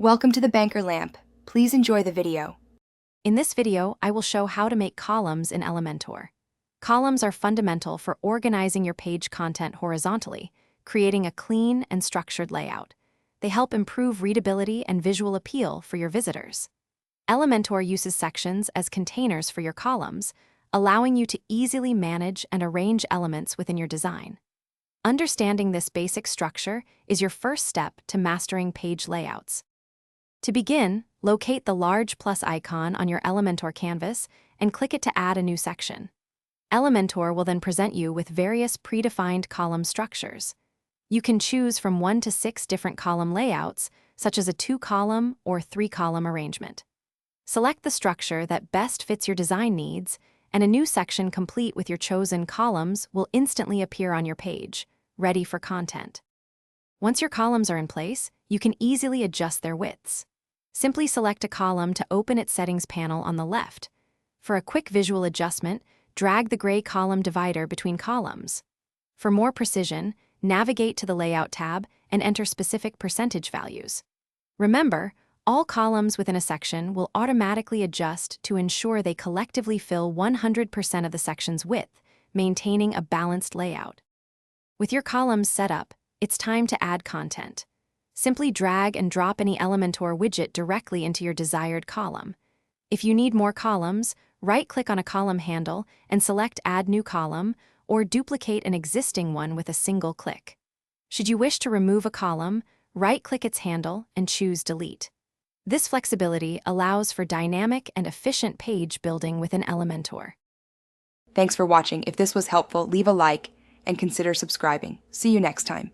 Welcome to the Banker Lamp. Please enjoy the video. In this video, I will show how to make columns in Elementor. Columns are fundamental for organizing your page content horizontally, creating a clean and structured layout. They help improve readability and visual appeal for your visitors. Elementor uses sections as containers for your columns, allowing you to easily manage and arrange elements within your design. Understanding this basic structure is your first step to mastering page layouts. To begin, locate the large plus icon on your Elementor canvas and click it to add a new section. Elementor will then present you with various predefined column structures. You can choose from 1 to 6 different column layouts, such as a 2-column or 3-column arrangement. Select the structure that best fits your design needs, and a new section complete with your chosen columns will instantly appear on your page, ready for content. Once your columns are in place, you can easily adjust their widths. Simply select a column to open its settings panel on the left. For a quick visual adjustment, drag the gray column divider between columns. For more precision, navigate to the Layout tab and enter specific percentage values. Remember, all columns within a section will automatically adjust to ensure they collectively fill 100% of the section's width, maintaining a balanced layout. With your columns set up, it's time to add content. Simply drag and drop any Elementor widget directly into your desired column. If you need more columns, right-click on a column handle and select Add New Column, or duplicate an existing one with a single click. Should you wish to remove a column, right-click its handle and choose Delete. This flexibility allows for dynamic and efficient page building within Elementor. Thanks for watching. If this was helpful, leave a like and consider subscribing. See you next time.